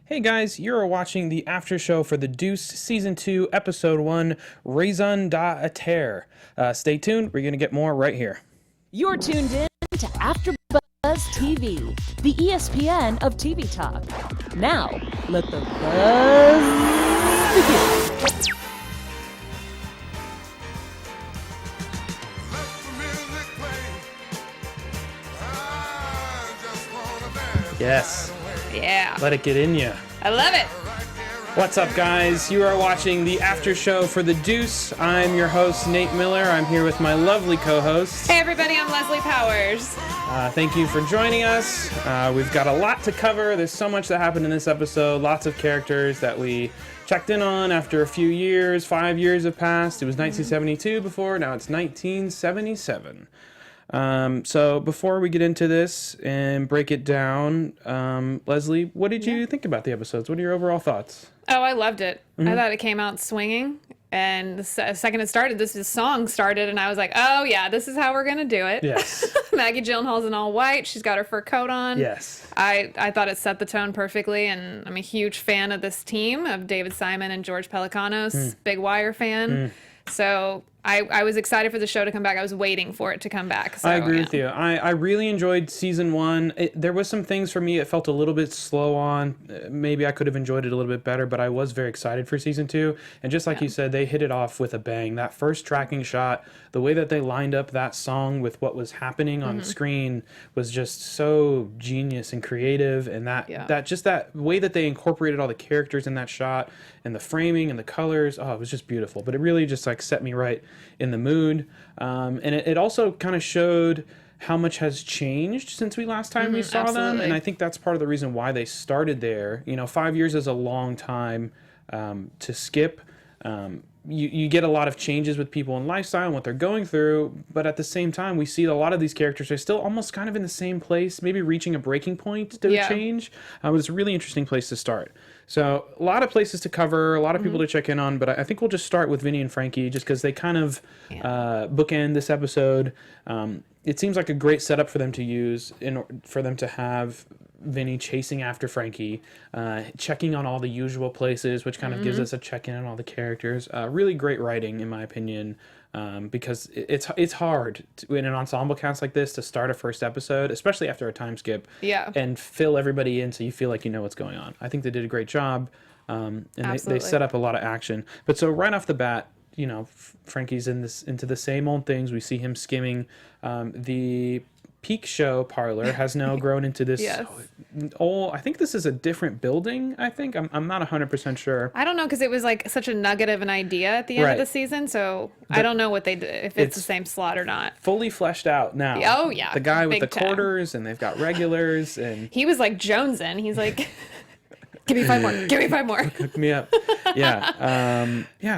Hey guys, you're watching the after show for the Deuce Season 2, Episode 1, Raison d'Ater. Stay tuned, we're going to get more right here. You're tuned in to Afterbuzz TV, the ESPN of TV talk. Now, let the buzz begin. Yes. Yeah. Let it get in you. I love it. What's up, guys? You are watching the after show for the Deuce. I'm your host, Nate Miller. I'm here with my lovely co-host. Hey, everybody. I'm Leslie Powers. Thank you for joining us. We've got a lot to cover. There's so much that happened in this episode. Lots of characters that we checked in on after a few years. 5 years have passed. It was 1972 before. Now it's 1977. So before we get into this and break it down, Leslie, what did you think about the episodes? What are your overall thoughts? Oh, I loved it. I thought it came out swinging. And the second it started, this song started, and I was like, oh, yeah, this is how we're going to do it. Yes. Maggie Gyllenhaal's in all white. She's got her fur coat on. Yes. I thought it set the tone perfectly, and I'm a huge fan of this team, of David Simon and George Pelecanos. Big Wire fan. So I was excited for the show to come back. I was waiting for it to come back. So, I agree with you. I really enjoyed season one. There was some things for me it felt a little bit slow on. Maybe I could have enjoyed it a little bit better, but I was very excited for season two. And just like you said, they hit it off with a bang. That first tracking shot, the way that they lined up that song with what was happening on screen was just so genius and creative. And that way that they incorporated all the characters in that shot and the framing and the colors, it was just beautiful. But it really just like set me right in the mood. And it also kind of showed how much has changed since we last time we saw them. And I think that's part of the reason why they started there. 5 years is a long time to skip. You get a lot of changes with people in lifestyle and what they're going through, but at the same time, we see a lot of these characters are still almost kind of in the same place, maybe reaching a breaking point to change. But it's a really interesting place to start. So a lot of places to cover, a lot of people to check in on, but I think we'll just start with Vinnie and Frankie just because they kind of bookend this episode. It seems like a great setup for them to use for them to have Vinnie chasing after Frankie, checking on all the usual places, which kind of gives us a check-in on all the characters. Really great writing, in my opinion, because it's hard in an ensemble cast like this to start a first episode, especially after a time skip, and fill everybody in so you feel like you know what's going on. I think they did a great job, and they set up a lot of action. But so right off the bat, Frankie's into the same old things. We see him skimming. The Peak Show parlor has now grown into this I think this is a different building. I'm not 100% sure. I don't know, because it was like such a nugget of an idea at the end of the season, so I don't know what they did, if it's the same slot or not. Fully fleshed out now. Oh yeah, the guy with the time. quarters, and they've got regulars, and he was like jonesing. He's like, give me 5 more, give me 5 more. Hook me up.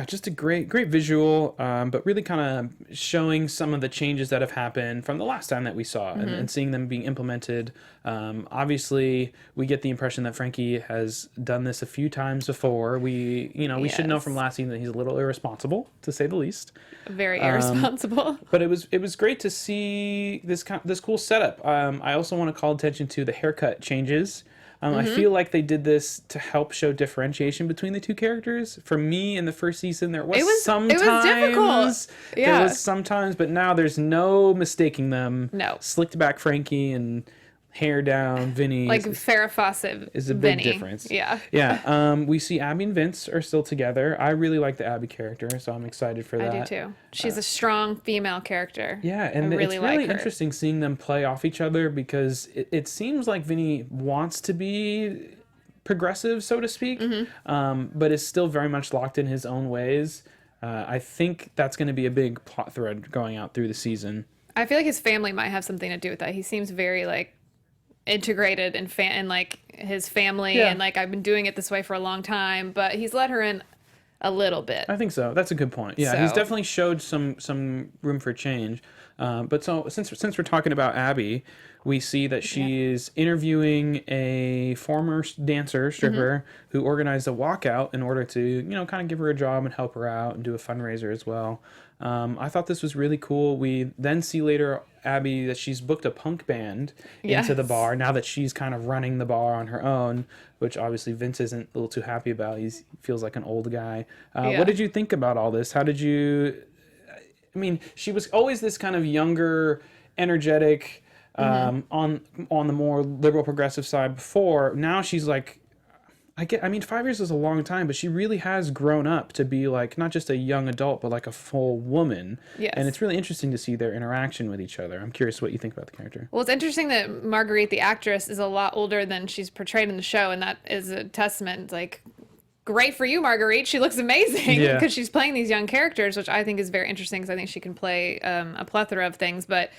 Just a great visual, but really kind of showing some of the changes that have happened from the last time that we saw, and seeing them being implemented. Obviously, we get the impression that Frankie has done this a few times before. We should know from last season that he's a little irresponsible, to say the least. Very irresponsible. But it was great to see this cool setup. I also want to call attention to the haircut changes. I feel like they did this to help show differentiation between the two characters. For me, in the first season, there was sometimes. It was difficult. Yeah. There was sometimes, but now there's no mistaking them. No. Slicked back Frankie and hair down Vinnie. Like Farrah Fawcett is a big Vinnie. difference. Yeah. Yeah. We see Abby and Vince are still together. I really like the Abby character, so I'm excited for that. I do too. She's a strong female character. Yeah, and it's really interesting seeing them play off each other, because it seems like Vinnie wants to be progressive, so to speak, but is still very much locked in his own ways. I think that's going to be a big plot thread going out through the season. I feel like his family might have something to do with that. He seems very integrated and like his family, and like, I've been doing it this way for a long time, but he's let her in a little bit. I think so. That's a good point. Yeah, he's definitely showed some room for change. But so since we're talking about Abby, we see that she is interviewing a former dancer, stripper, who organized a walkout in order to, kind of give her a job and help her out and do a fundraiser as well. I thought this was really cool. We then see later Abby that she's booked a punk band into the bar now that she's kind of running the bar on her own, which obviously Vince isn't a little too happy about. He feels like an old guy. What did you think about all this? How did you... I mean, she was always this kind of younger, energetic, on the more liberal progressive side before. Now she's like, 5 years is a long time, but she really has grown up to be like not just a young adult, but like a full woman. Yes. And it's really interesting to see their interaction with each other. I'm curious what you think about the character. Well, it's interesting that Marguerite, the actress, is a lot older than she's portrayed in the show, and that is a testament, like, great for you, Marguerite. She looks amazing because she's playing these young characters, which I think is very interesting because I think she can play a plethora of things. But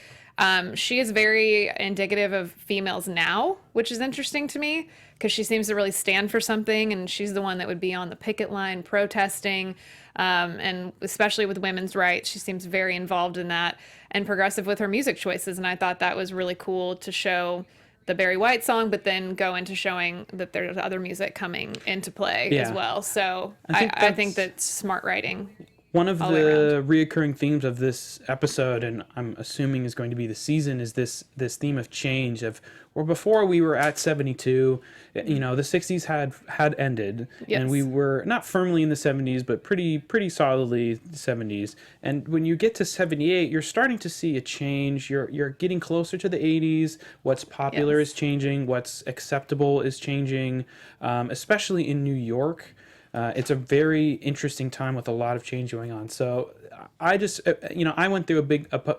she is very indicative of females now, which is interesting to me because she seems to really stand for something. And she's the one that would be on the picket line protesting. And especially with women's rights, she seems very involved in that and progressive with her music choices. And I thought that was really cool to show the Barry White song, but then go into showing that there's other music coming into play as well. So I think that's smart writing. One of the reoccurring themes of this episode, and I'm assuming is going to be the season, is this theme of change. Of where before we were at 72, the 60s had ended, and we were not firmly in the 70s, but pretty solidly 70s. And when you get to 78, you're starting to see a change. You're getting closer to the 80s. What's popular is changing. What's acceptable is changing, especially in New York. It's a very interesting time with a lot of change going on. So I just, I went through a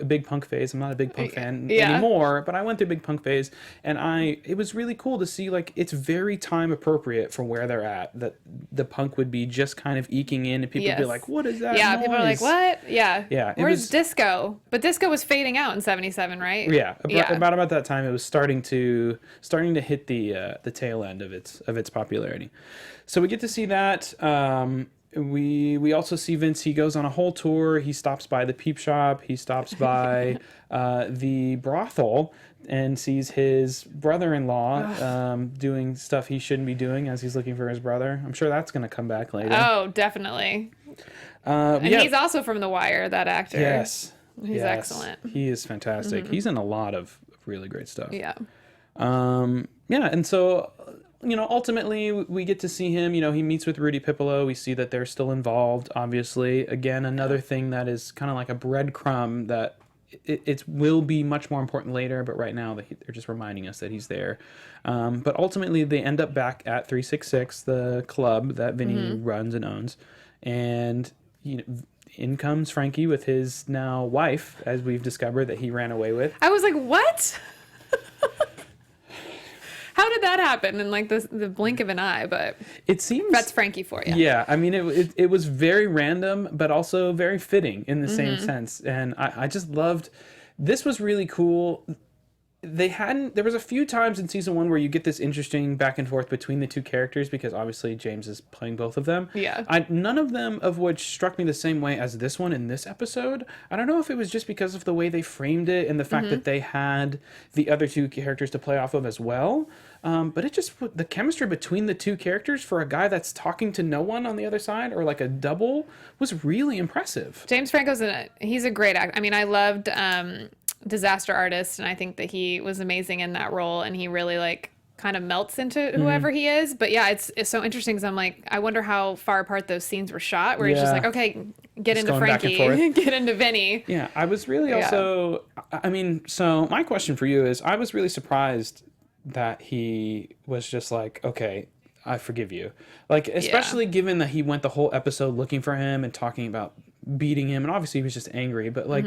big punk phase. I'm not a big punk fan anymore, but I went through a big punk phase, and it was really cool to see, like, it's very time appropriate for where they're at. That the punk would be just kind of eking in, and people would be like, "What is that?" Yeah, noise? people are like, "What?" Yeah, yeah. Where's disco? But disco was fading out in '77, right? Yeah, about that time, it was starting to hit the tail end of its popularity. So we get to see that. We also see Vince. He goes on a whole tour. He stops by the peep shop. He stops by the brothel and sees his brother-in-law doing stuff he shouldn't be doing as he's looking for his brother. I'm sure that's going to come back later. Oh, definitely. And he's also from The Wire, that actor. Yes. He's excellent. He is fantastic. He's in a lot of really great stuff. Yeah. And so... ultimately, we get to see him. He meets with Rudy Pipilo. We see that they're still involved, obviously. Again, another thing that is kind of like a breadcrumb that it will be much more important later, but right now they're just reminding us that he's there. But ultimately, they end up back at 366, the club that Vinny runs and owns. And, in comes Frankie with his now wife, as we've discovered that he ran away with. I was like, what? How did that happen in like the blink of an eye? But it seems that's Frankie for you. Yeah, I mean, it was very random, but also very fitting in the same sense. And I just loved. This was really cool. There was a few times in season 1 where you get this interesting back and forth between the two characters because obviously James is playing both of them. Yeah. None of them of which struck me the same way as this one in this episode. I don't know if it was just because of the way they framed it and the fact that they had the other two characters to play off of as well. But it just, the chemistry between the two characters for a guy that's talking to no one on the other side or like a double was really impressive. James Franco's he's a great actor. I mean, I loved Disaster Artist, and I think that he was amazing in that role, and he really like kind of melts into whoever he is. But yeah, it's so interesting because I'm like, I wonder how far apart those scenes were shot where he's just like, okay, get into Frankie, get into Vinny. Yeah, I was really also, I mean, so my question for you is, I was really surprised that he was just like, okay, I forgive you. Like, especially given that he went the whole episode looking for him and talking about beating him, and obviously he was just angry, but like,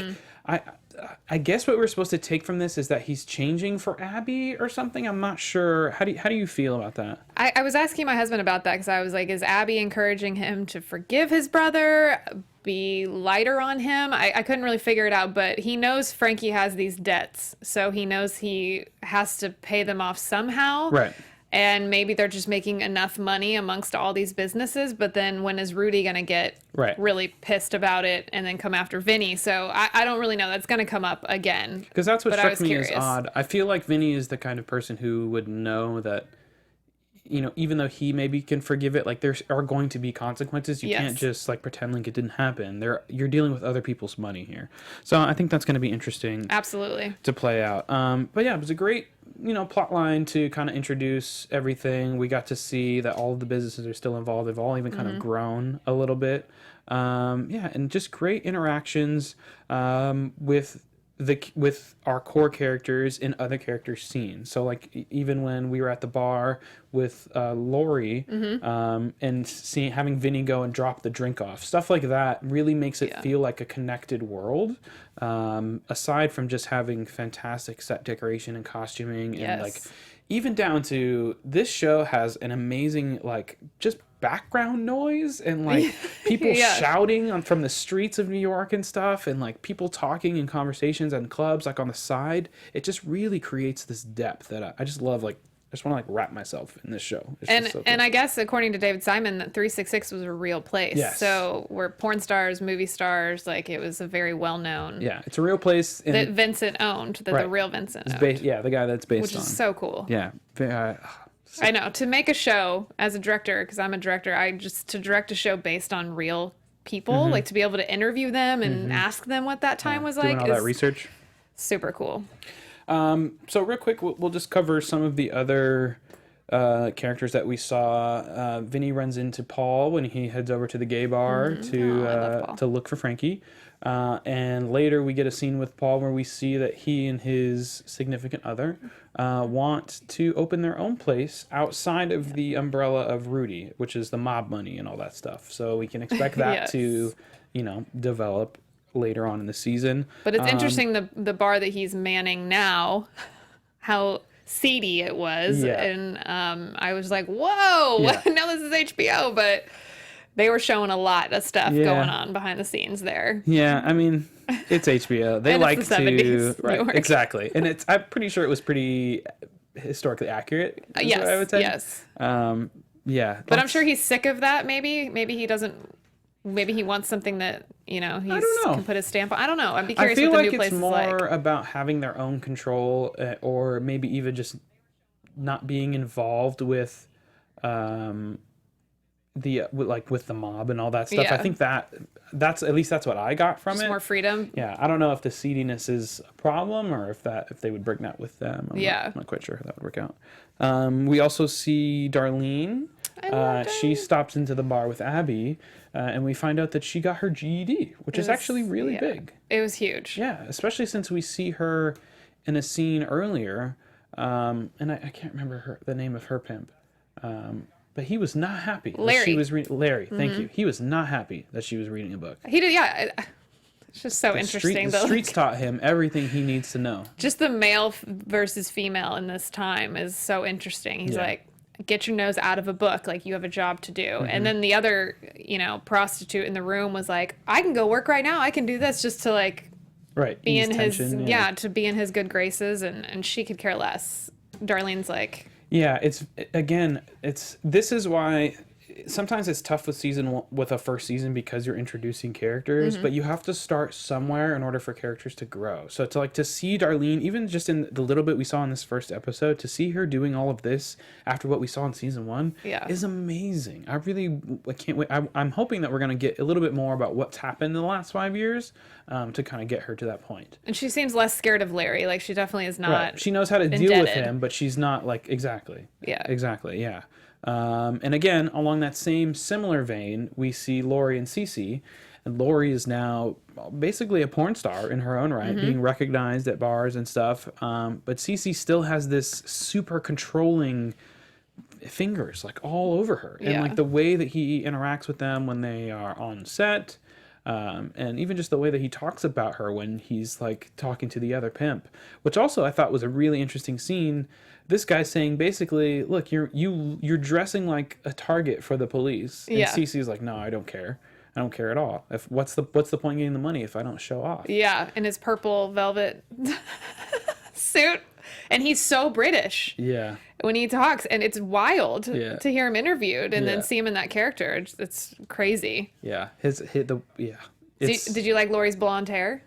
I guess what we're supposed to take from this is that he's changing for Abby or something. I'm not sure. How do you feel about that? I was asking my husband about that because I was like, is Abby encouraging him to forgive his brother, be lighter on him? I couldn't really figure it out, but he knows Frankie has these debts, so he knows he has to pay them off somehow. Right. and maybe they're just making enough money amongst all these businesses, but then when is Rudy going to get really pissed about it and then come after Vinny? So I don't really know. That's going to come up again. Because that's what struck me curious. as odd. I feel like Vinny is the kind of person who would know that, you know, even though he maybe can forgive it, like there are going to be consequences. You can't just like pretend like it didn't happen. You're dealing with other people's money here. So I think that's going to be interesting. Absolutely. To play out. But yeah, it was a great, you know, plot line to kind of introduce everything. We got to see that all of the businesses are still involved. They've all even kind of grown a little bit. Yeah, and just great interactions with our core characters and other characters' scenes. So like even when we were at the bar with Lori and having Vinny go and drop the drink off, stuff like that really makes it feel like a connected world. Aside from just having fantastic set decoration and costuming and like even down to this show has an amazing like just background noise and like people shouting from the streets of New York and stuff, and like people talking in conversations and clubs like on the side. It just really creates this depth that I just love. Like I just want to like wrap myself in this show. It's so cool. And I guess according to David Simon, that 366 was a real place. Yes. So we're porn stars, movie stars. Like it was a very well known. Yeah, it's a real place That Vincent owned. That the real Vincent owned. The guy that's based which on. Which is so cool. Yeah. I know, to make a show as a director, because I'm a director, to direct a show based on real people, like to be able to interview them and ask them what that time was like. Doing all that research. Super cool. So real quick, we'll just cover some of the other characters that we saw. Vinny runs into Paul when he heads over to the gay bar to look for Frankie. And later we get a scene with Paul where we see that he and his significant other want to open their own place outside of the umbrella of Rudy, which is the mob money and all that stuff. So we can expect that to, you know, develop later on in the season. But it's interesting the bar that he's manning now, how seedy it was. And I was like, whoa, now this is HBO, but they were showing a lot of stuff going on behind the scenes there. Yeah, I mean, it's HBO. They like it's the 70s, right, exactly. And I'm pretty sure it was pretty historically accurate. Yes, I would say. Yes. Yeah. But I'm sure he's sick of that. Maybe he doesn't. Maybe he wants something that, you know, he can put his stamp on. I don't know. I'd be curious what the new place is like. I feel like it's more about having their own control, or maybe even just not being involved with with the mob and all that stuff. I think that's at least that's what I got from it. More freedom. Yeah, I don't know if the seediness is a problem or if they would bring that with them. I'm not quite sure how that would work out. We also see Darlene. She stops into the bar with Abby, and we find out that she got her GED, which is actually really big. It was huge. Yeah, especially since we see her in a scene earlier, and I can't remember the name of her pimp. But he was not happy that she was reading. Larry, thank you. He was not happy that she was reading a book. He did, It's just so interesting. The streets taught him everything he needs to know. Just the male versus female in this time is so interesting. He's like, get your nose out of a book, like you have a job to do. And then the other, you know, prostitute in the room was like, I can go work right now. I can do this just to like be in his to be in his good graces, and she could care less. Darlene's like, yeah, this is why sometimes it's tough with a first season because you're introducing characters, but you have to start somewhere in order for characters to grow. So to see Darlene, even just in the little bit we saw in this first episode, to see her doing all of this after what we saw in season 1 is amazing. I can't wait. I'm hoping that we're going to get a little bit more about what's happened in the last 5 years to kind of get her to that point. And she seems less scared of Larry. Like she definitely is not. Right. She knows how to deal with him, but she's not like exactly. Yeah. And again, along that similar vein, we see Lori and Cece. And Lori is now basically a porn star in her own right, being recognized at bars and stuff. But Cece still has this super controlling fingers, like all over her. And like the way that he interacts with them when they are on set. And even just the way that he talks about her when he's like talking to the other pimp, which also I thought was a really interesting scene. This guy's saying basically, look, you're dressing like a target for the police. And Cece's like, no, I don't care. I don't care at all. What's the point of getting the money if I don't show off? Yeah, in his purple velvet suit. And he's so British Yeah. when he talks, and it's wild Yeah. to hear him interviewed and Yeah. then see him in that character. It's crazy. Yeah. Yeah. Did you like Lori's blonde hair?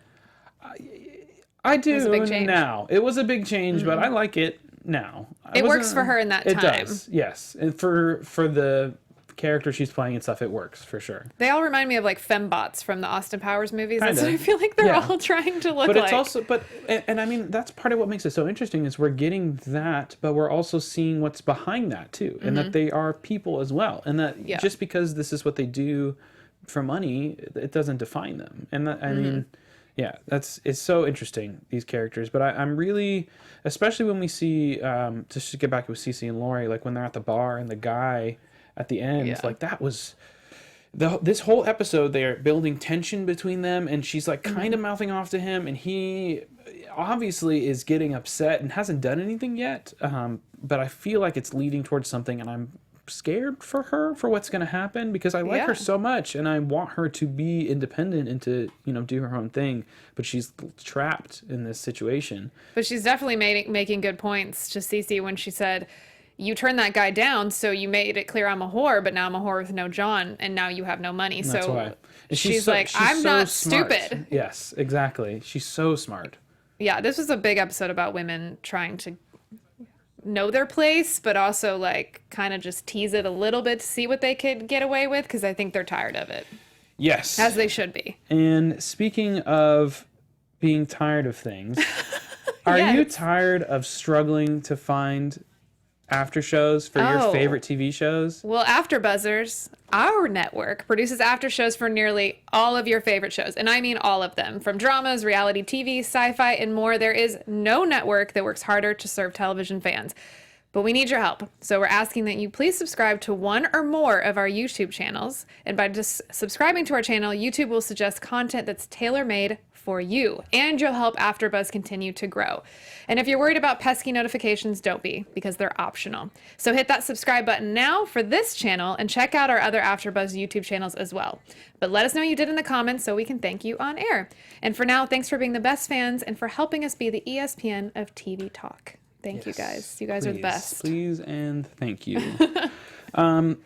I do was a big change. now. It was a big change, but I like it now. It works for her in that It time. does, yes. And for the character she's playing and stuff, it works for sure. They all remind me of like fembots from the Austin Powers movies. That's Kinda. what I feel like they're Yeah. all trying to look But like. it's also, and I mean, that's part of what makes it so interesting is we're getting that, but we're also seeing what's behind that too, and that they are people as well, and that Yeah. just because this is what they do for money, it doesn't define them. And that, I mean, yeah, it's so interesting, these characters. But I'm really, especially when we see, just to get back with Cece and Lori, like when they're at the bar and the guy at the end, Yeah. like that was. This whole episode, they're building tension between them, and she's like kind of mouthing off to him, and he obviously is getting upset and hasn't done anything yet. But I feel like it's leading towards something, and I'm scared for her for what's going to happen because I like her Yeah. so much, and I want her to be independent and to do her own thing. But she's trapped in this situation. But she's definitely making good points to Cece when she said, you turned that guy down, so you made it clear I'm a whore, but now I'm a whore with no John, and now you have no money. That's so why. And she's like, I'm so not smart. stupid. Yes, exactly. She's so smart. Yeah, this was a big episode about women trying to know their place, but also like kind of just tease it a little bit to see what they could get away with, because I think they're tired of it, Yes. as they should be. And speaking of being tired of things, are you Yes. tired of struggling to find after shows for your Oh. favorite TV shows? Well, AfterBuzzers, our network, produces after shows for nearly all of your favorite shows. And I mean all of them. From dramas, reality TV, sci-fi, and more, there is no network that works harder to serve television fans. But we need your help. So we're asking that you please subscribe to one or more of our YouTube channels. And by just subscribing to our channel, YouTube will suggest content that's tailor-made for you, and you'll help AfterBuzz continue to grow. And if you're worried about pesky notifications, don't be, because they're optional. So hit that subscribe button now for this channel and check out our other AfterBuzz YouTube channels as well. But let us know you did in the comments so we can thank you on air. And for now, thanks for being the best fans and for helping us be the ESPN of TV talk. Thank you guys. You guys are the best. Please and thank you.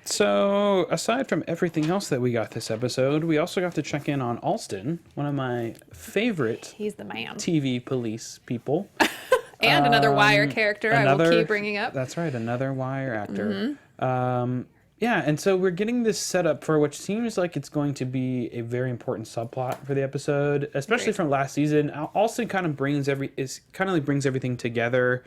So aside from everything else that we got this episode, we also got to check in on Alston, one of my favorite He's the man. TV police people. And another Wire character I will keep bringing up. That's right, another Wire actor. Yeah, and so we're getting this set up for what seems like it's going to be a very important subplot for the episode, especially Great. from last season. Alston kind of brings everything together,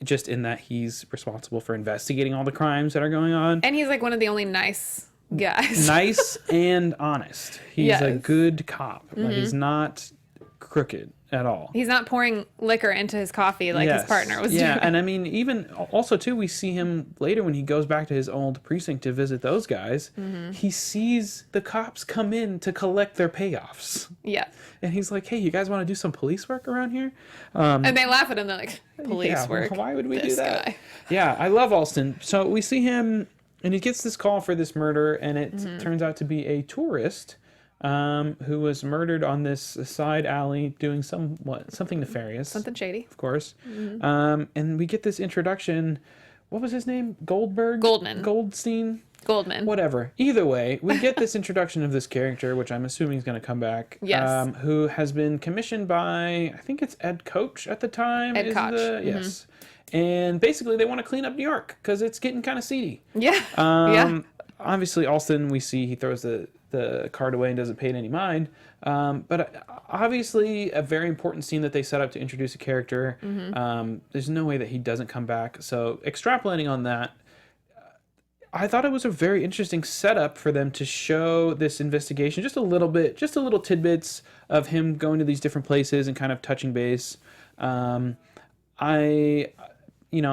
just in that he's responsible for investigating all the crimes that are going on. And he's like one of the only nice guys. Nice and honest. He's a Yes. good cop. Like, he's not crooked at all. He's not pouring liquor into his coffee like his partner was Yeah, doing. and I mean, even also too, we see him later when he goes back to his old precinct to visit those guys. He sees the cops come in to collect their payoffs, Yeah. and he's like, "Hey, you guys want to do some police work around here?" And they laugh at him. They're like, police Yeah, work. why would we do This that? guy. Yeah, I love Alston. So we see him, and he gets this call for this murder, and it turns out to be a tourist who was murdered on this side alley doing something nefarious. Something shady. Of course. And we get this introduction. What was his name? Goldman. Goldstein? Goldman. Whatever. Either way, we get this introduction of this character, which I'm assuming is going to come back. Yes. Who has been commissioned by, I think it's Ed Koch at the time. Ed Koch. Yes. And basically, they want to clean up New York because it's getting kind of seedy. Yeah. Yeah. Obviously, Alston, we see he throws the card away and doesn't pay it any mind. But obviously, a very important scene that they set up to introduce a character. There's no way that he doesn't come back. So extrapolating on that, I thought it was a very interesting setup for them to show this investigation. Just a little bit, just a little tidbits of him going to these different places and kind of touching base.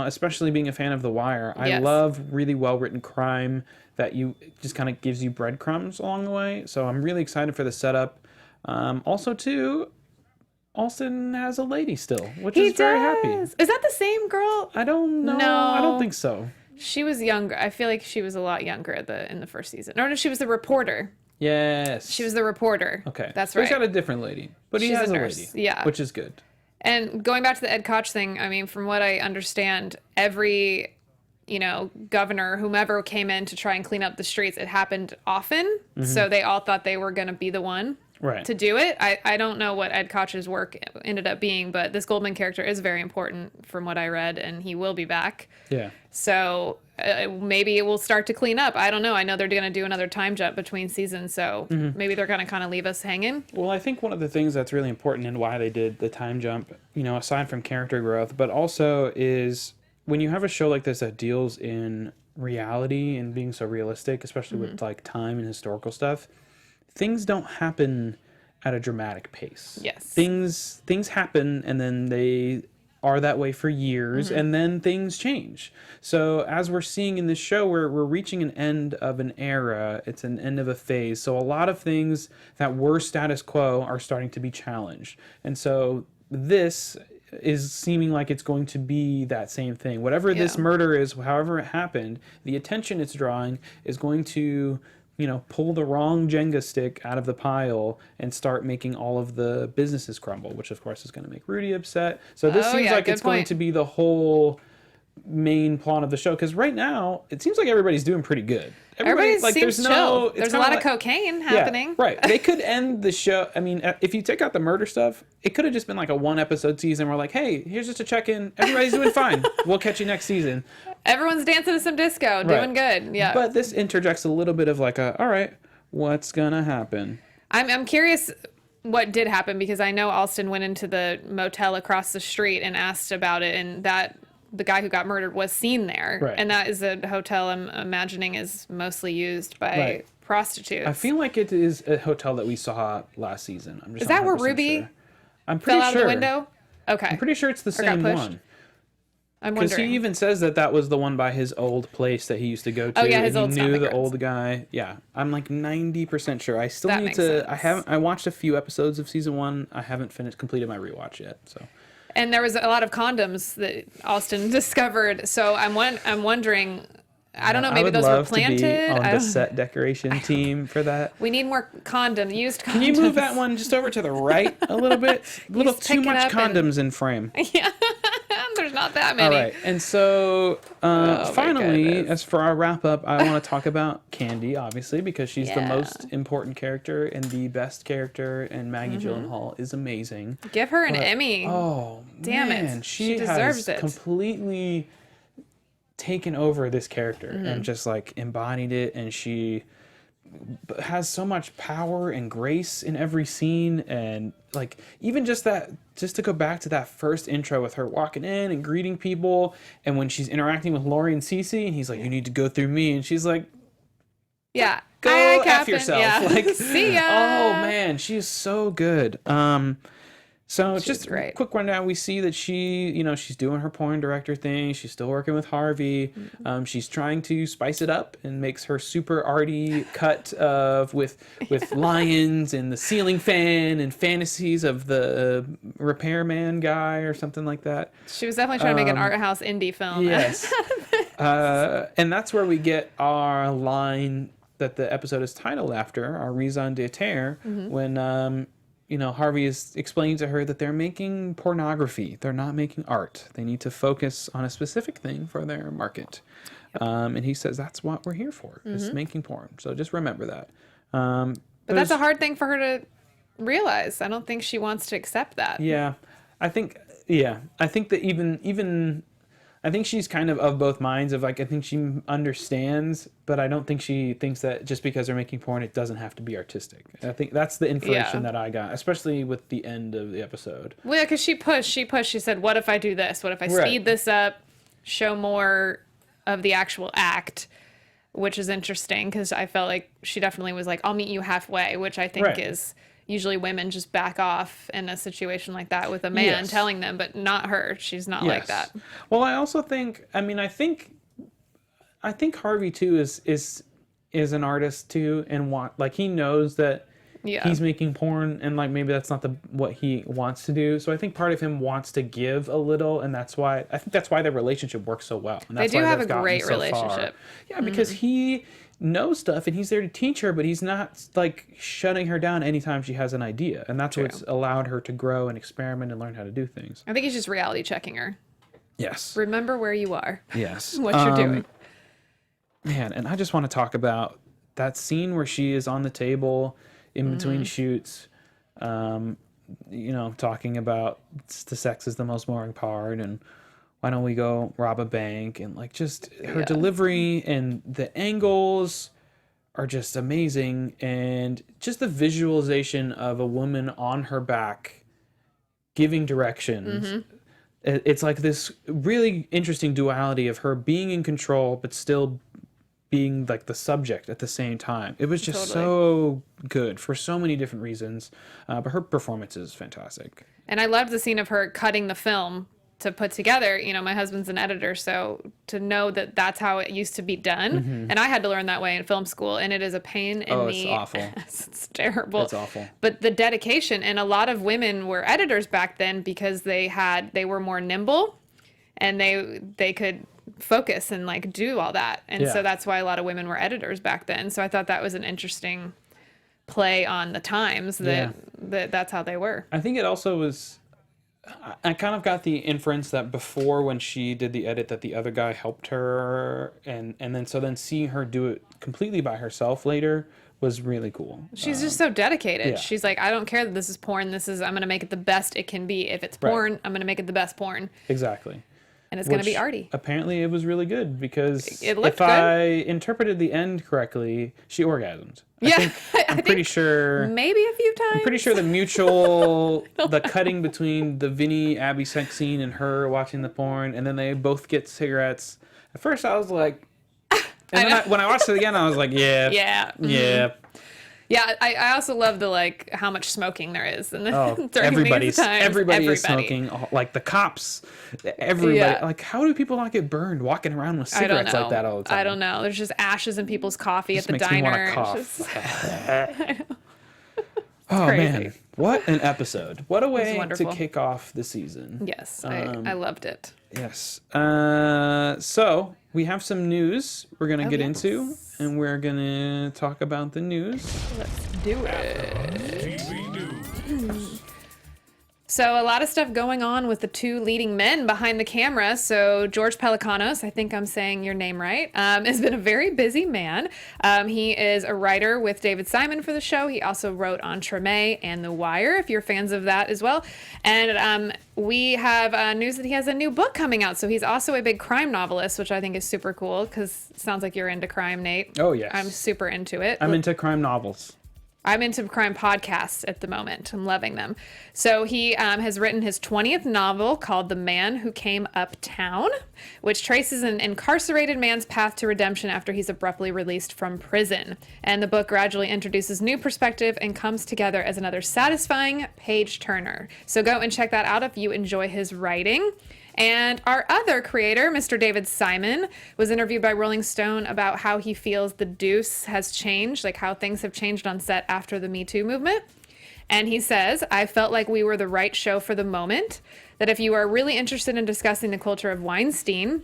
Especially being a fan of The Wire, I Yes. love really well-written crime that just kind of gives you breadcrumbs along the way. So I'm really excited for the setup. Also, too, Alston has a lady still, which is very happy. Is that the same girl? I don't know. No. I don't think so. She was younger. I feel like she was a lot younger in the first season. No, she was the reporter. Yes. She was the reporter. Okay. That's So right. he's got a different lady, but he She's has a a nurse. lady. Yeah. Which is good. And going back to the Ed Koch thing, I mean, from what I understand, every, governor, whomever came in to try and clean up the streets, it happened often. So they all thought they were going to be the one to do it. I don't know what Ed Koch's work ended up being, but this Goldman character is very important from what I read, and he will be back. Yeah. So maybe it will start to clean up. I don't know. I know they're going to do another time jump between seasons, so maybe they're going to kind of leave us hanging. Well, I think one of the things that's really important in why they did the time jump, aside from character growth, but also is when you have a show like this that deals in reality and being so realistic, especially with like time and historical stuff, things don't happen at a dramatic pace. Yes. Things happen, and then they are that way for years, and then things change. So as we're seeing in this show, we're reaching an end of an era. It's an end of a phase. So a lot of things that were status quo are starting to be challenged. And so this is seeming like it's going to be that same thing. Whatever this murder is, however it happened, the attention it's drawing is going to pull the wrong Jenga stick out of the pile and start making all of the businesses crumble, which of course is going to make Rudy upset. So this seems like it's going to be the whole main plot of the show, because right now it seems like everybody's doing pretty good. Everybody like, seems chill. There's a lot of cocaine happening. Yeah, right. They could end the show. I mean, if you take out the murder stuff, it could have just been like a 1-episode season. We're like, hey, here's just a check-in. Everybody's doing fine. We'll catch you next season. Everyone's dancing to some disco, doing good. Yeah. But this interjects a little bit of like all right, what's gonna happen? I'm curious what did happen, because I know Alston went into the motel across the street and asked about it, and that the guy who got murdered was seen there. Right. And that is a hotel I'm imagining is mostly used by prostitutes. I feel like it is a hotel that we saw last season. I'm just is that where Ruby sure. I'm pretty fell out sure. of the window? Okay. I'm pretty sure it's the same one. I'm Because wondering. he even says that was the one by his old place that he used to go to. Oh yeah, his old He knew the stomping old guy. Yeah, I'm like 90% sure. I still That need makes to. sense. I watched a few episodes of season 1. I haven't completed my rewatch yet. So. And there was a lot of condoms that Alston discovered. So I'm wondering. I don't know. Maybe those were planted. To be on the set decoration team for that. We need more used condoms. Can you move that one just over to the right a little bit? A little too much condoms in frame. Yeah, there's not that many. All right, and so finally, goodness. as for our wrap up, I want to talk about Candy, obviously, because she's the most important character and the best character, and Maggie Gyllenhaal is amazing. Give her an Emmy. Oh, damn man, it! she deserves has it. completely taken over this character and just like embodied it, and she has so much power and grace in every scene. And like even just to go back to that first intro with her walking in and greeting people, and when she's interacting with Lori and Cece, and he's like, you need to go through me, and she's like, yeah, go Hi, F Captain. yourself. Yeah. Like, see ya. oh man, she's so good. So just a great. quick rundown. We see that she's doing her porn director thing. She's still working with Harvey. She's trying to spice it up and makes her super arty cut with lions and the ceiling fan and fantasies of the repairman guy or something like that. She was definitely trying to make an art house indie film. Yes. And that's where we get our line that the episode is titled after, our raison d'etre, when Harvey is explaining to her that they're making pornography. They're not making art. They need to focus on a specific thing for their market. And he says that's what we're here for, is making porn. So just remember that. But that's a hard thing for her to realize. I don't think she wants to accept that. Yeah. I think that even I think she's kind of both minds of like, I think she understands, but I don't think she thinks that just because they're making porn, it doesn't have to be artistic. I think that's the information that I got, especially with the end of the episode. Well, yeah, because she pushed. She said, what if I do this? What if I speed this up, show more of the actual act, which is interesting because I felt like she definitely was like, I'll meet you halfway, which I think is usually women just back off in a situation like that with a man telling them, but not her. She's not like that. Well, I also think, I think Harvey too is an artist too, and he knows that he's making porn and like maybe that's not what he wants to do. So I think part of him wants to give a little, and that's why their relationship works so well. And that's they do why have a they've gotten great so relationship. far. Yeah, because he knows stuff and he's there to teach her, but he's not like shutting her down anytime she has an idea. And that's what's allowed her to grow and experiment and learn how to do things. I think he's just reality checking her. Yes. Remember where you are. Yes. What you're doing. Man, and I just want to talk about that scene where she is on the table in between shoots, talking about the sex is the most boring part and why don't we go rob a bank, and like just her delivery and the angles are just amazing, and just the visualization of a woman on her back giving directions. It's like this really interesting duality of her being in control but still being like the subject at the same time. It was just so good for so many different reasons, but her performance is fantastic. And I loved the scene of her cutting the film to put together. My husband's an editor, so to know that that's how it used to be done. And I had to learn that way in film school, and it is a pain in the it's awful. It's terrible. It's awful. But the dedication, and a lot of women were editors back then because they were more nimble and they could focus and like do all that. And so that's why a lot of women were editors back then. So I thought that was an interesting play on the times that's how they were. I think it also was, I kind of got the inference that before when she did the edit that the other guy helped her, and then seeing her do it completely by herself later was really cool. She's just so dedicated. She's like, I don't care that this is porn. I'm going to make it the best it can be. If it's porn, I'm going to make it the best porn. Exactly. And it's going to be arty. Apparently it was really good because it looked if I interpreted the end correctly, she orgasmed. I'm pretty sure. Maybe a few times. I'm pretty sure the cutting between the Vinnie Abby sex scene and her watching the porn, and then they both get cigarettes. At first I was like, and then when I watched it again, I was like, yeah. Yeah, I also love the how much smoking there is, and everybody is smoking. Like the cops, everybody. Like, how do people not get burned walking around with cigarettes like that all the time? I don't know. There's just ashes in people's coffee at the diner. Me want to cough. Oh man, what an episode! What a way to kick off the season. Yes, I loved it. Yes. So we have some news we're gonna get into, and we're gonna talk about the news. Let's do it. So a lot of stuff going on with the two leading men behind the camera. So George Pelecanos, I think I'm saying your name right, has been a very busy man. He is a writer with David Simon for the show. He also wrote on Treme and The Wire, if you're fans of that as well. And we have news that he has a new book coming out. So he's also a big crime novelist, which I think is super cool because it sounds like you're into crime, Nate. Oh, yes. I'm super into it. I'm into crime novels. I'm into crime podcasts at the moment. I'm loving them. So he has written his 20th novel called The Man Who Came Uptown, which traces an incarcerated man's path to redemption after he's abruptly released from prison. And the book gradually introduces new perspective and comes together as another satisfying page turner. So go and check that out if you enjoy his writing. And our other creator, Mr. David Simon, was interviewed by Rolling Stone about how he feels the Deuce has changed, like how things have changed on set after the Me Too movement. And he says, I felt like we were the right show for the moment, that if you are really interested in discussing the culture of Weinstein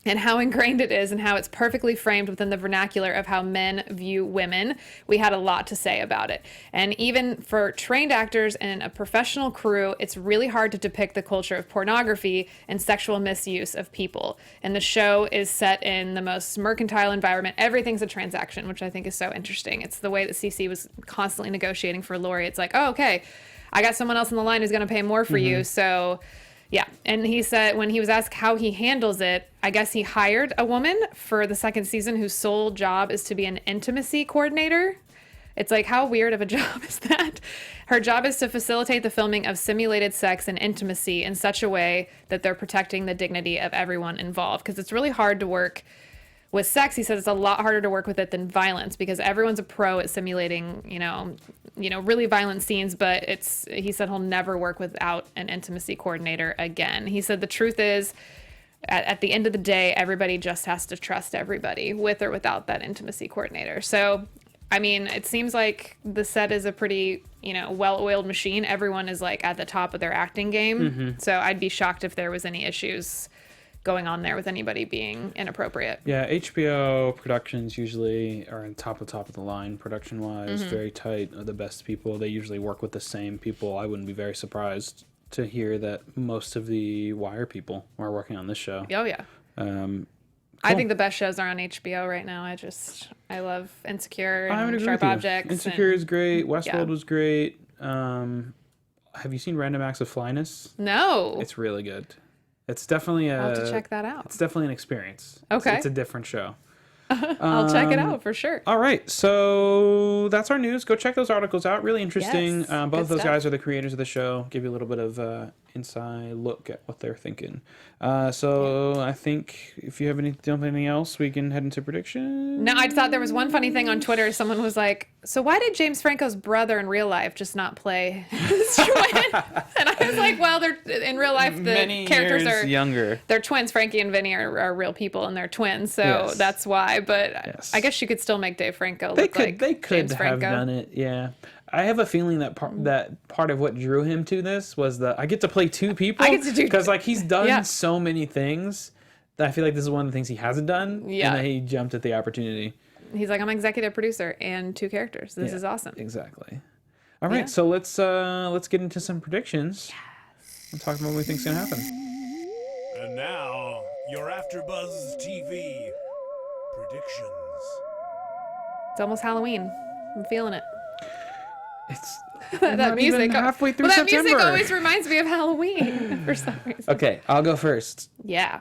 and how ingrained it is and how it's perfectly framed within the vernacular of how men view women, we had a lot to say about it. And even for trained actors and a professional crew, it's really hard to depict the culture of pornography and sexual misuse of people. And the show is set in the most mercantile environment. Everything's a transaction, which I think is so interesting. It's the way that Cece was constantly negotiating for Lori. It's like, oh, okay, I got someone else on the line who's going to pay more for you, so... Yeah, and he said when he was asked how he handles it, I guess he hired a woman for the second season whose sole job is to be an intimacy coordinator. It's like, how weird of a job is that? Her job is to facilitate the filming of simulated sex and intimacy in such a way that they're protecting the dignity of everyone involved. Because it's really hard to work with sex. He says it's a lot harder to work with it than violence because everyone's a pro at simulating, really violent scenes, but he said he'll never work without an intimacy coordinator again. He said the truth is, at the end of the day, everybody just has to trust everybody with or without that intimacy coordinator. So I mean, it seems like the set is a pretty, well-oiled machine. Everyone is like at the top of their acting game. So I'd be shocked if there was any issues going on there with anybody being inappropriate. Yeah, HBO productions usually are on top of the line production wise, very tight, are the best people. They usually work with the same people. I wouldn't be very surprised to hear that most of the Wire people are working on this show. Oh yeah. I think the best shows are on HBO right now. I love Insecure and Sharp Objects. Insecure is great. Westworld was great. Have you seen Random Acts of Flyness? No. It's really good. It's definitely I'll have to check that out. It's definitely an experience. Okay. It's a different show. I'll check it out for sure. All right, so that's our news. Go check those articles out. Really interesting. Yes, Both good of those stuff. guys are the creators of the show. Give you a little bit of inside look at what they're thinking. So I think if you have anything else, we can head into predictions. No, I thought there was one funny thing on Twitter. Someone was like, so why did James Franco's brother in real life just not play his twin? And I was like, well, they're in real life, the Many characters years are younger. They're twins. Frankie and Vinny are real people and they're twins. So Yes. that's why. But Yes. I guess you could still make Dave Franco They look like could James have Franco. done it. Yeah. I have a feeling that part of what drew him to this was I get to play two people. I get to do- because like he's done Yeah. so many things that I feel like this is one of the things he hasn't done. Yeah. And that he jumped at the opportunity. He's like, I'm executive producer and two characters. This Yeah, is awesome. Exactly. All right, Yeah. so let's get into some predictions. And talk about what we think's gonna happen. And now, your AfterBuzz TV predictions. It's almost Halloween. I'm feeling it. It's That not music. even halfway through well, that September. music always reminds me of Halloween for some reason. Okay, I'll go first. Yeah.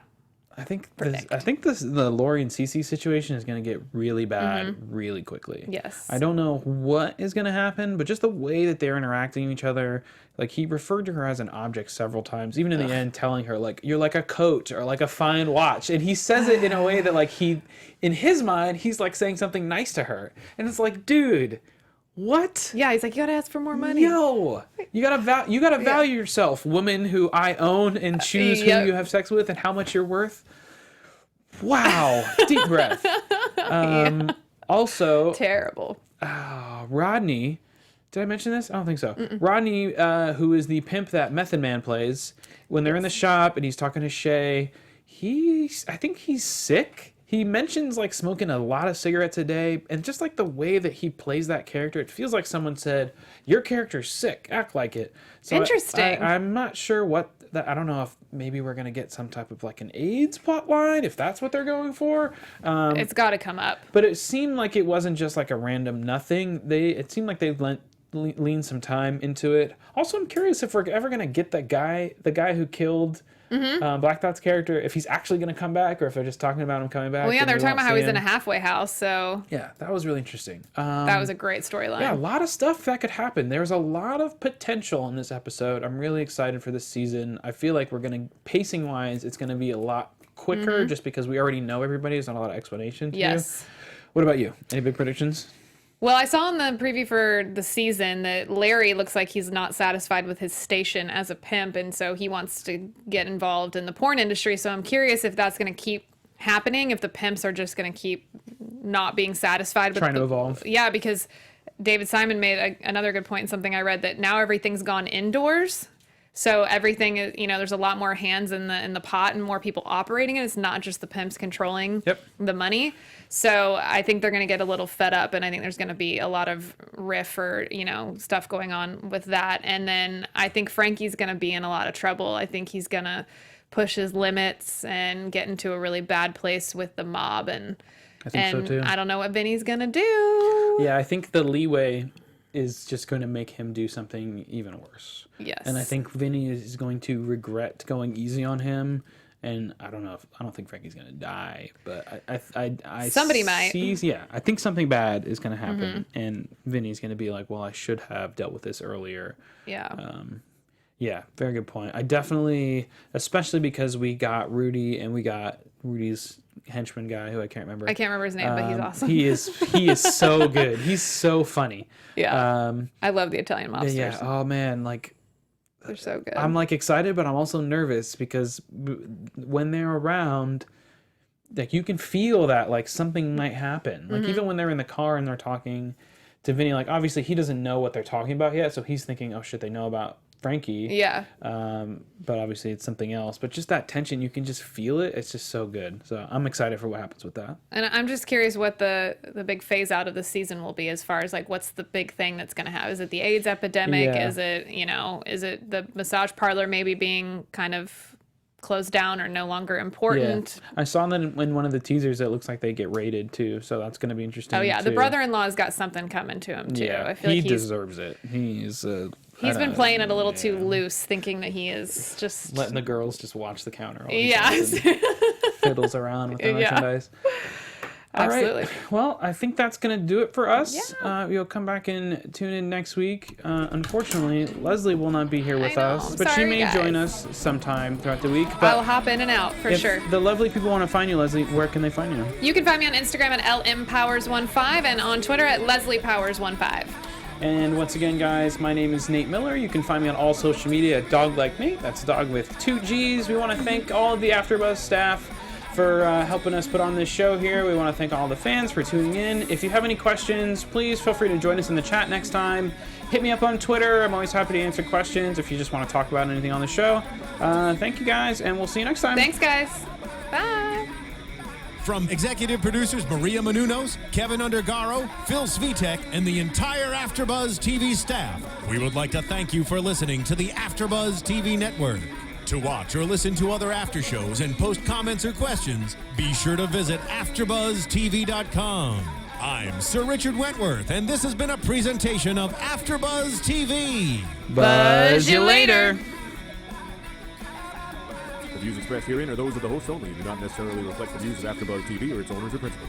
I think the Lori and Cece situation is going to get really bad really quickly. Yes. I don't know what is going to happen, but just the way that they're interacting with each other, like he referred to her as an object several times, even in the end telling her like you're like a coat or like a fine watch, and he says it in a way that like in his mind he's like saying something nice to her. And it's like, dude, what? Yeah, he's like, you gotta ask for more money. Yo, you gotta value yourself, woman who I own and choose Yep. who you have sex with and how much you're worth. Wow, deep breath. Also, Terrible. Rodney. Did I mention this? I don't think so. Rodney, who is the pimp that Method Man plays, when they're in the shop and he's talking to Shay, I think he's sick. He mentions like smoking a lot of cigarettes a day, and just like the way that he plays that character, it feels like someone said, "Your character's sick. Act like it." So Interesting. I'm not sure what that. I don't know if maybe we're gonna get some type of like an AIDS plot line, if that's what they're going for. It's got to come up. But it seemed like it wasn't just like a random nothing. It seemed like they leaned some time into it. Also, I'm curious if we're ever gonna get the guy who killed Black Thought's character, if he's actually gonna come back, or if they're just talking about him coming back. Well, yeah, and they were we talking won't about how see he's in a him. halfway house, so Yeah, that was really interesting. that was a great storyline. Yeah, a lot of stuff that could happen. There's a lot of potential in this episode. I'm really excited for this season. I feel like pacing wise, it's gonna be a lot quicker just because we already know everybody. There's not a lot of explanation to do. Yes. What about you? Any big predictions? Well, I saw in the preview for the season that Larry looks like he's not satisfied with his station as a pimp, and so he wants to get involved in the porn industry. So I'm curious if that's going to keep happening, if the pimps are just going to keep not being satisfied with Trying to evolve. Yeah, because David Simon made another good point in something I read, that now everything's gone indoors. So everything is, there's a lot more hands in the pot and more people operating it. It's not just the pimps controlling the money. So I think they're going to get a little fed up, and I think there's going to be a lot of riff or, stuff going on with that. And then I think Frankie's going to be in a lot of trouble. I think he's going to push his limits and get into a really bad place with the mob. And I think so too. I don't know what Vinny's going to do. Yeah, I think the leeway is just going to make him do something even worse. Yes. And I think Vinny is going to regret going easy on him. And I don't think Frankie's going to die, but I Somebody might. Yeah, I think something bad is going to happen. And Vinny's going to be like, well, I should have dealt with this earlier. Yeah. Yeah, very good point. I definitely, especially because we got Rudy and we got Rudy's henchman guy who I can't remember. I can't remember his name, but he's awesome. He is so good. He's so funny. Yeah. I love the Italian mobsters. Yeah. Oh man, like They're so good. I'm like excited, but I'm also nervous because when they're around, like you can feel that like something might happen. Like even when they're in the car and they're talking to Vinny, like obviously he doesn't know what they're talking about yet, so he's thinking, oh shit, they know about Frankie. Yeah. But obviously it's something else. But just that tension, you can just feel it. It's just so good. So I'm excited for what happens with that. And I'm just curious what the big phase out of the season will be as far as like what's the big thing that's going to happen. Is it the AIDS epidemic? Yeah. Is it, is it the massage parlor maybe being kind of closed down or no longer important? Yeah. I saw that in one of the teasers. It looks like they get raided too, so that's going to be interesting. Oh yeah, too. the brother-in-law's got something coming to him too. Yeah, I feel he like deserves it. He's been playing it a little too loose, thinking that he is just letting the girls just watch the counter. All fiddles around with the merchandise. All right. Absolutely. Well, I think that's going to do it for us. Yeah. We'll come back and tune in next week. Unfortunately, Leslie will not be here with us, I'm but she sorry, may guys. join us sometime throughout the week. I'll But hop in and out for if sure. the lovely people want to find you, Leslie, where can they find you? You can find me on Instagram at lmpowers15 and on Twitter at lesliepowers15. And once again, guys, my name is Nate Miller. You can find me on all social media at Dog Like Nate. That's dog with 2 G's. We want to thank all of the AfterBuzz staff for helping us put on this show here. We want to thank all the fans for tuning in. If you have any questions, please feel free to join us in the chat next time. Hit me up on Twitter. I'm always happy to answer questions if you just want to talk about anything on the show. Thank you guys, and we'll see you next time. Thanks, guys. Bye. From executive producers Maria Menounos, Kevin Undergaro, Phil Svitek, and the entire AfterBuzz TV staff, we would like to thank you for listening to the AfterBuzz TV network. To watch or listen to other after shows and post comments or questions, be sure to visit AfterBuzzTV.com. I'm Sir Richard Wentworth, and this has been a presentation of AfterBuzz TV. Buzz you later. The views expressed herein are those of the host only and do not necessarily reflect the views of AfterBuzz TV or its owners or principals.